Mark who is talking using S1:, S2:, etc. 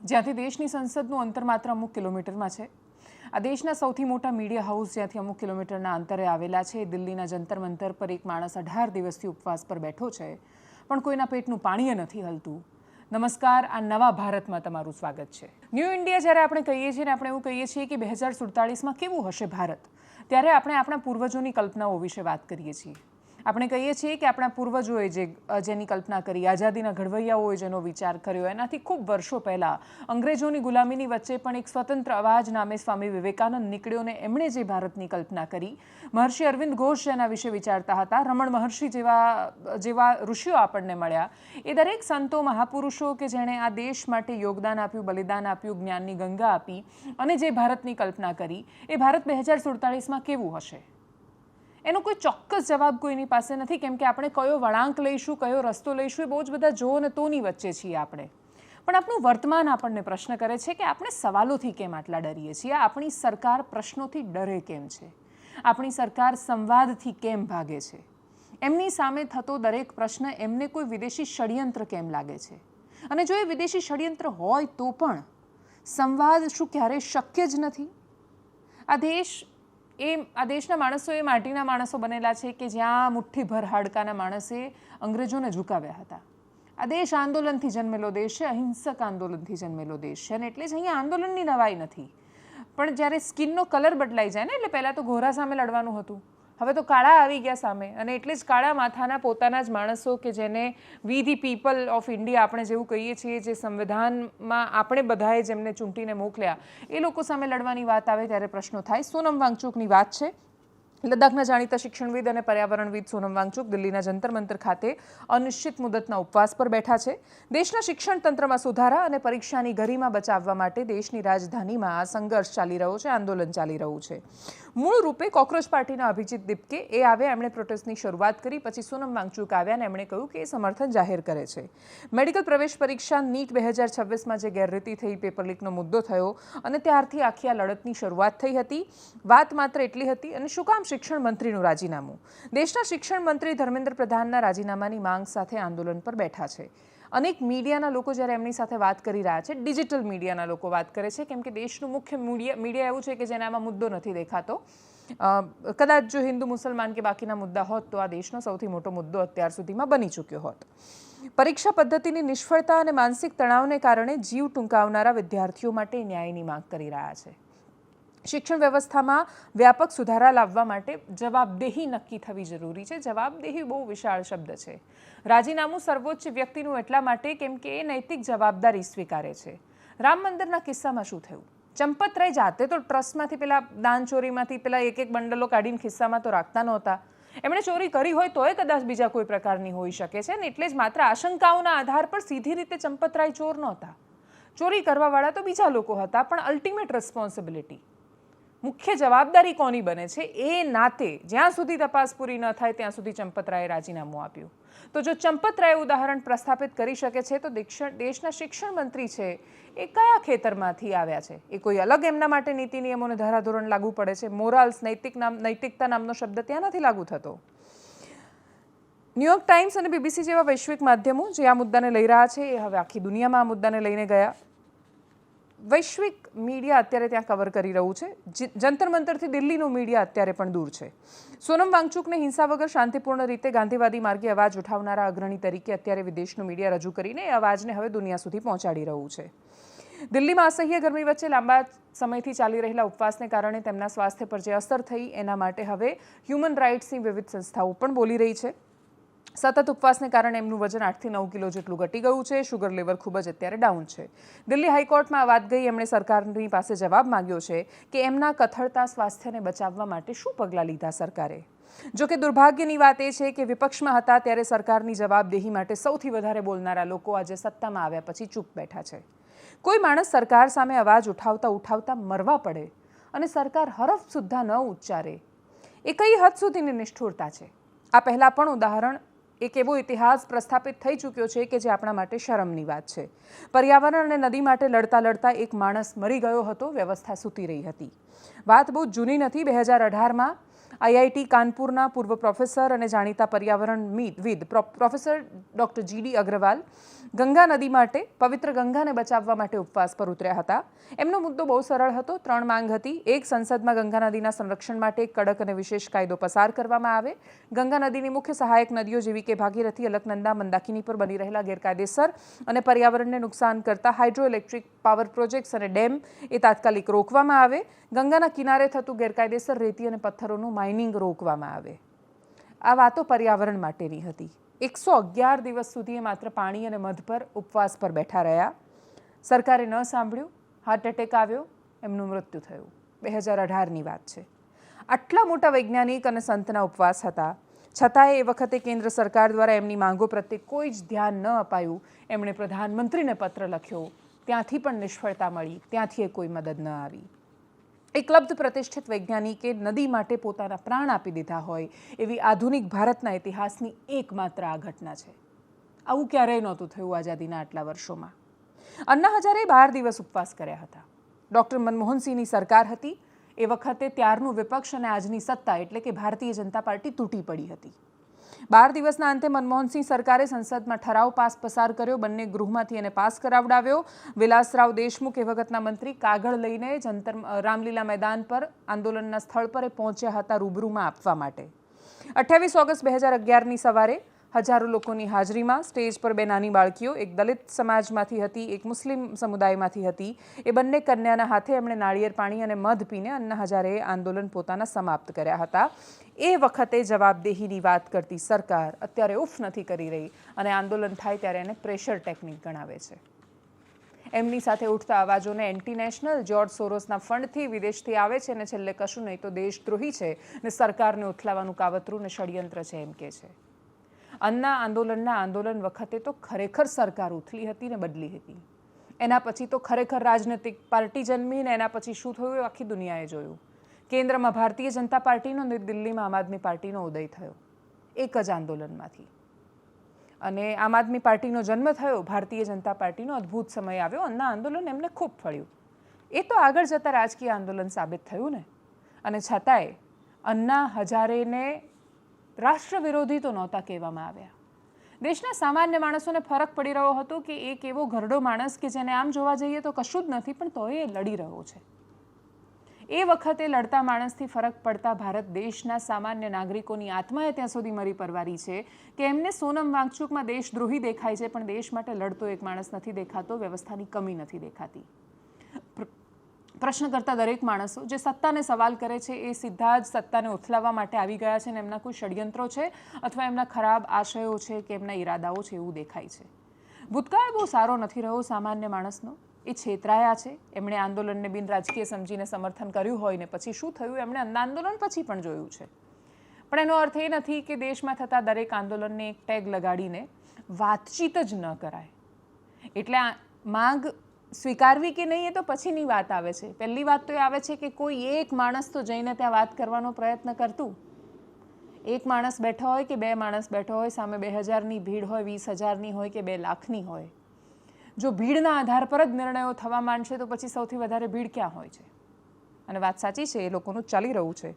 S1: જ્યાંથી દેશની સંસદનું અંતર માત્ર અમુક કિલોમીટરમાં છે। આ દેશના સૌથી મોટા મીડિયા હાઉસ જ્યાંથી અમુક કિલોમીટરના અંતરે આવેલા છે। દિલ્હીના જંતર મંતર પર એક માણસ 18 દિવસથી ઉપવાસ પર બેઠો છે, પણ કોઈના પેટનું પાણીએ નથી હલતું। નમસ્કાર, આ નવા ભારતમાં તમારું સ્વાગત છે। ન્યૂ ઇન્ડિયા જ્યારે આપણે કહીએ છીએ ને આપણે એવું કહીએ છીએ કે 2047માં કેવું હશે ભારત, ત્યારે આપણે આપણા પૂર્વજોની કલ્પનાઓ વિશે વાત કરીએ છીએ। આપણે કહીએ છીએ કે આપણા પૂર્વજોએ જેની કલ્પના કરી, આઝાદીના ઘડવૈયાઓએ જેનો વિચાર કર્યો, એનાથી ખૂબ વર્ષો પહેલાં અંગ્રેજોની ગુલામીની વચ્ચે પણ એક સ્વતંત્ર અવાજ નામે સ્વામી વિવેકાનંદ નીકળ્યો ને એમણે જે ભારતની કલ્પના કરી, મહર્ષિ અરવિંદ ઘોષ જેના વિશે વિચારતા હતા, રમણ મહર્ષિ જેવા ઋષિઓ આપણને મળ્યા, એ દરેક સંતો મહાપુરુષો કે જેણે આ દેશ માટે યોગદાન આપ્યું, બલિદાન આપ્યું, જ્ઞાનની ગંગા આપી અને જે ભારતની કલ્પના કરી, એ ભારત 2047માં કેવું હશે એનો કોઈ ચોક્કસ જવાબ કોઈની પાસે નથી, કેમ કે આપણે કયો વળાંક લઈશું, કયો રસ્તો લઈશું, એ બહુ જ બધા જો અને તોની વચ્ચે છીએ આપણે। પણ આપણું વર્તમાન આપણને પ્રશ્ન કરે છે કે આપણે સવાલોથી કેમ આટલા ડરીએ છીએ? આપણી સરકાર પ્રશ્નોથી ડરે કેમ છે? આપણી સરકાર સંવાદથી કેમ ભાગે છે? એમની સામે થતો દરેક પ્રશ્ન એમને કોઈ વિદેશી ષડયંત્ર કેમ લાગે છે? અને જો એ વિદેશી ષડયંત્ર હોય તો પણ સંવાદ શું ક્યારેય શક્ય જ નથી? આ દેશના માણસો એ માટીના માણસો બનેલા છે કે જ્યાં મુઠ્ઠીભર હાડકાના માણસે અંગ્રેજોને ઝુકાવ્યા હતા। આ દેશ આંદોલનથી જન્મેલો દેશ છે, અહિંસક આંદોલનથી જન્મેલો દેશ છે, અને એટલે જ અહીંયા આંદોલનની નવાઈ નથી। પણ જ્યારે સ્કિનનો કલર બદલાઈ જાય ને, એટલે પહેલાં તો ગોરા સામે લડવાનું હતું, હવે તો કાળા આવી ગયા સામે, અને એટલે જ કાળા માથાના પોતાના જ માણસો કે જેને વી ધી પીપલ ઓફ ઇન્ડિયા આપણે જેવું કહીએ છીએ, જે સંવિધાનમાં આપણે બધાએ જેમને ચૂંટીને મોકલ્યા, એ લોકો સામે લડવાની વાત આવે ત્યારે પ્રશ્નો થાય। સોનમ વાંગચુકની વાત છે। લદ્દાખના જાણીતા શિક્ષણવિદ અને પર્યાવરણવિદ સોનમ વાંગચુક દિલ્હીના જંતર મંતર ખાતે અનિશ્ચિત મુદતના ઉપવાસ પર બેઠા છે। દેશના શિક્ષણ તંત્રમાં સુધારા અને પરીક્ષાની ગરિમા બચાવવા માટે દેશની રાજધાનીમાં આ સંઘર્ષ ચાલી રહ્યો છે, આંદોલન ચાલી રહ્યું છે। મૂળ રૂપે કોક્રોચ પાર્ટીના અભિજીત દીપકે એ આવ્યા, એમણે પ્રોટેસ્ટની શરૂઆત કરી, પછી સોનમ વાંગચુક આવ્યા અને એમણે કહ્યું કે એ સમર્થન જાહેર કરે છે। મેડિકલ પ્રવેશ પરીક્ષા નીટ 2026માં જે ગેરરીતિ થઈ, પેપર લીકનો મુદ્દો થયો, અને ત્યારથી આખી આ લડતની શરૂઆત થઈ હતી। વાત માત્ર એટલી હતી, અને શું કામ શિક્ષણ મંત્રીનું રાજીનામું? દેશના શિક્ષણ મંત્રી ધર્મેન્દ્ર પ્રધાનના રાજીનામાની માંગ સાથે આંદોલન પર બેઠા છે। અનેક મીડિયાના લોકો જ્યારે એમની સાથે વાત કરી રહ્યા છે, ડિજિટલ મીડિયાના લોકો વાત કરે છે, કેમ કે દેશનું મુખ્ય મીડિયા એવું છે કે જેને આમાં મુદ્દો નથી દેખાતો। કદાચ જો હિન્દુ મુસલમાન કે બાકીના મુદ્દા હોત તો આ દેશનો સૌથી મોટો મુદ્દો અત્યાર સુધીમાં બની ચૂક્યો હોત। પરીક્ષા પદ્ધતિની નિષ્ફળતા અને માનસિક તણાવને કારણે જીવ ટૂંકાવનારા વિદ્યાર્થીઓ માટે ન્યાયની માંગ કરી રહ્યા છે। શિક્ષણ વ્યવસ્થામાં વ્યાપક સુધારા લાવવા માટે જવાબદેહી નક્કી થવી જરૂરી છે। જવાબદેહી બહુ વિશાળ શબ્દ છે। રાજીનામું સર્વોચ્ચ વ્યક્તિનું એટલા માટે કેમ કે એ નૈતિક જવાબદારી સ્વીકારે છે। રામ મંદિરના કિસ્સામાં શું થયું? ચંપતરાય જાતે તો ટ્રસ્ટમાંથી પેલા દાન ચોરીમાંથી પેલા એક બંડલો કાઢીને ખિસ્સામાં તો રાખતા નહોતા। એમણે ચોરી કરી હોય તોય કદાચ બીજા કોઈ પ્રકારની હોઈ શકે છે, ને એટલે જ માત્ર આશંકાઓના આધાર પર સીધી રીતે ચંપતરાય ચોર નહોતા। ચોરી કરવાવાળા તો બીજા લોકો હતા, પણ અલ્ટિમેટ રિસ્પોન્સિબિલિટી, મુખ્ય જવાબદારી કોની બને છે એ નાતે જ્યાં સુધી તપાસ પૂરી ન થાય ત્યાં સુધી ચંપતરાયે રાજીનામું આપ્યું। તો જો ચંપતરાય ઉદાહરણ પ્રસ્થાપિત કરી શકે છે, તો દેશના શિક્ષણ મંત્રી છે એ કયા ખેતરમાંથી આવ્યા છે? એ કોઈ અલગ એમના માટે નીતિ નિયમોને ધારાધોરણ લાગુ પડે છે? મોરાલ્સ, નૈતિકતા નામનો શબ્દ ત્યાં નથી લાગુ થતો। ન્યૂયોર્ક ટાઈમ્સ અને બીબીસી જેવા વૈશ્વિક માધ્યમો જે આ મુદ્દાને લઈ રહ્યા છે, એ હવે આખી દુનિયામાં આ મુદ્દાને લઈને ગયા। વૈશ્વિક મીડિયા અત્યારે ત્યાં કવર કરી રહ્યું છે। જંતર મંતરથી દિલ્હીનું મીડિયા અત્યારે પણ દૂર છે। સોનમ વાંગચુકને હિંસા વગર શાંતિપૂર્ણ રીતે ગાંધીવાદી માર્ગે અવાજ ઉઠાવનારા અગ્રણી તરીકે અત્યારે વિદેશનું મીડિયા રજૂ કરીને એ અવાજને હવે દુનિયા સુધી પહોંચાડી રહ્યું છે। દિલ્હીમાં અસહ્ય ગરમી વચ્ચે લાંબા સમયથી ચાલી રહેલા ઉપવાસને કારણે તેમના સ્વાસ્થ્ય પર જે અસર થઈ, એના માટે હવે હ્યુમન રાઇટ્સની વિવિધ સંસ્થાઓ પણ બોલી રહી છે। સતત ઉપવાસને કારણે એમનું વજન 8 થી 9 કિલો જેટલું ઘટી ગયું છે। શુગર લેવલ ખૂબ જ અત્યારે ડાઉન છે। દિલ્હી હાઈકોર્ટમાં આ વાત ગઈ, એમણે સરકારની પાસે જવાબ માંગ્યો છે કે એમના કથળતા સ્વાસ્થ્યને બચાવવા માટે શું પગલાં લીધા સરકારે। જો કે દુર્ભાગ્યની વાત એ છે કે વિપક્ષમાં હતા ત્યારે સરકારની જવાબદેહી માટે સૌથી વધારે બોલનારા લોકો આજે સત્તામાં આવ્યા પછી ચૂપ બેઠા છે। કોઈ માણસ સરકાર સામે અવાજ ઉઠાવતા મરવા પડે અને સરકાર હરફ સુદ્ધા ન ઉચ્ચારે, એ કઈ હદ સુધીની નિષ્ઠુરતા છે? આ પહેલાં પણ ઉદાહરણ એક એવો ઇતિહાસ પ્રસ્થાપિત થઈ ચૂક્યો છે કે જે આપણા માટે શરમની વાત છે। પર્યાવરણ અને નદી માટે લડતા લડતા એક માણસ મરી ગયો હતો, વ્યવસ્થા સૂતી રહી હતી। વાત બહુ જૂની નથી। 2018માં આઈઆઈટી કાનપુરના પૂર્વ પ્રોફેસર અને જાણીતા પર્યાવરણવિદ professor doctor GD Agrawal Ganga નદી માટે પવિત્ર ગંગાને બચાવવા માટે ઉપવાસ પર ઉતર્યા હતા. એમનો મુદ્દો બહુ સરળ હતો. 3 માંગ હતી. એક, સંસદમાં ગંગા નદીના સંરક્ષણ માટે એક કડક અને વિશેષ કાયદો પસાર કરવામાં આવે. ગંગા નદીની મુખ્ય સહાયક નદીઓ જેવી કે ભાગીરથી, અલકનંદા, મંદાકિની પર બની રહેલા ગેરકાયદેસર અને પર્યાવરણને નુકસાન કરતા હાઇડ્રોઇલેક્ટ્રિક પાવર પ્રોજેક્ટ્સ અને ડેમ એ તાત્કાલિક રોકવામાં આવે. ગંગાના કિનારે થતું ગેરકાયદેસર રેતી અને પથ્થરોનું માઇનિંગ રોકવામાં આવે. આ વાતો પર્યાવરણ માટેની હતી. 111 દિવસ સુધી માત્ર પાણી અને મધ પર ઉપવાસ પર બેઠા રહ્યા. સરકારે ન સાંભળ્યું, હાર્ટ એટેક આવ્યો, એમનું મૃત્યુ થયું. 2018ની વાત છે. આટલા મોટા વૈજ્ઞાનિક અને સંતના ઉપવાસ હતા, છતાંય એ વખતે કેન્દ્ર સરકાર દ્વારા એમની માંગો પ્રત્યે કોઈ જ ધ્યાન ન અપાયું. એમણે પ્રધાનમંત્રીને પત્ર લખ્યો, ત્યાંથી પણ નિષ્ફળતા મળી, ત્યાંથી કોઈ મદદ ન આવી. એકલબ્ધ પ્રતિષ્ઠિત વૈજ્ઞાનિકે નદી માટે પોતાના પ્રાણ આપી દીધા હોય એવી આધુનિક ભારતના ઇતિહાસની એકમાત્ર આ ઘટના છે. આવું ક્યારેય નહોતું થયું આઝાદીના આટલા વર્ષોમાં. અન્ના હજારે 12 દિવસ ઉપવાસ કર્યા હતા. ડૉક્ટર મનમોહનસિંહની સરકાર હતી. એ વખતે ત્યારનું વિપક્ષ અને આજની સત્તા એટલે કે ભારતીય જનતા પાર્ટી તૂટી પડી હતી. 12 દિવસના અંતે મનમોહનસિંહ સરકારે સંસદમાં ઠરાવ પસાર કર્યો. બંને ગૃહમાંથી એને પાસ કરાવડાવ્યો. વિલાસરાવ દેશમુખ એ વખતના મંત્રી કાગળ લઈને રામલીલા મેદાન પર આંદોલનના સ્થળ પર પહોંચ્યા હતા રૂબરૂમાં આપવા માટે. 28 ઓગસ્ટ 2011ની સવારે હજારો લોકોની હાજરીમાં સ્ટેજ પર 2 નાની બાળકીઓ, એક દલિત સમાજમાંથી હતી, એક મુસ્લિમ સમુદાયમાંથી હતી. એ બંને કન્યાના હાથે એમણે નાળિયેર પાણી અને મધ પીને અન્ના હજારેએ આંદોલન પોતાના સમાપ્ત કર્યા હતા. એ વખતે જવાબદેહીની વાત કરતી સરકાર અત્યારે ઉફ નથી કરી રહી અને આંદોલન થાય ત્યારે એને પ્રેશર ટેકનિક ગણાવે છે. એમની સાથે ઉઠતા અવાજોને એન્ટી નેશનલ, જ્યોર્જ સોરોસના ફંડથી, વિદેશથી આવે છે અને છેલ્લે કશું નહીં તો દેશદ્રોહી છે ને સરકારને ઉથલાવાનું કાવતરું ને ષડયંત્ર છે એમ કે છે. અન્ના આંદોલન વખતે તો ખરેખર સરકાર ઉથલી હતી ને બદલી હતી. એના પછી તો ખરેખર રાજનૈતિક પાર્ટી જન્મી ને એના પછી શું થયું એ આખી દુનિયાએ જોયું. કેન્દ્રમાં ભારતીય જનતા પાર્ટીનો અને દિલ્હીમાં આમ આદમી પાર્ટીનો ઉદય થયો એક જ આંદોલનમાંથી. અને આમ આદમી પાર્ટીનો જન્મ થયો, ભારતીય જનતા પાર્ટીનો અદ્ભુત સમય આવ્યો. અન્ના આંદોલન એમને ખૂબ ફળ્યું. એ તો આગળ જતા રાજકીય આંદોલન સાબિત થયું ને. અને છતાંય અન્ના હજારેને રાષ્ટ્ર વિરોધી તો નહોતા કહેવામાં આવ્યા. દેશના સામાન્ય માણસોને ફરક પડી રહ્યો હતો કે એક એવો ઘરડો માણસ કે જેને આમ જોવા જઈએ તો કશું જ નથી પણ તોય એ લડી રહ્યો છે. એ વખતે લડતા માણસથી ફરક પડતા ભારત દેશના સામાન્ય નાગરિકોની આત્માએ ત્યાં સુધી મરી પરવારી છે કે એમને સોનમ વાંગચુકમાં દેશદ્રોહી દેખાય છે પણ દેશ માટે લડતો એક માણસ નથી દેખાતો, વ્યવસ્થાની કમી નથી દેખાતી. પ્રશ્ન કરતા દરેક માણસો જે સત્તાને સવાલ કરે છે એ સીધા જ સત્તાને ઉથલાવવા માટે આવી ગયા છે ને એમના કોઈ ષડયંત્રો છે અથવા એમના ખરાબ આશયો છે કે એમના ઈરાદાઓ છે એવું દેખાય છે. ભૂતકાળ બહુ સારો નથી રહ્યો સામાન્ય માણસનો. એ છેતરાયા છે. એમણે આંદોલનને બિન રાજકીય સમજીને સમર્થન કર્યું હોય ને પછી શું થયું એમણે આંદોલન પછી પણ જોયું છે. પણ એનો અર્થ એ નથી કે દેશમાં થતા દરેક આંદોલનને એક ટેગ લગાડીને વાતચીત જ ન કરાય. એટલે માંગ સ્વીકારવી કે નહીં એ તો પછીની વાત આવે છે. પહેલી વાત તો એ આવે છે કે કોઈ એક માણસ તો જઈને ત્યાં વાત કરવાનો પ્રયત્ન કરતું. એક માણસ બેઠો હોય કે 2 માણસ બેઠો હોય, સામે 2000ની ભીડ હોય, 20,000ની હોય કે 2 લાખની હોય. જો ભીડના આધાર પર જ નિર્ણયો થવા માંડશે તો પછી સૌથી વધારે ભીડ ક્યાં હોય છે? અને વાત સાચી છે, એ લોકોનું ચાલી રહ્યું છે.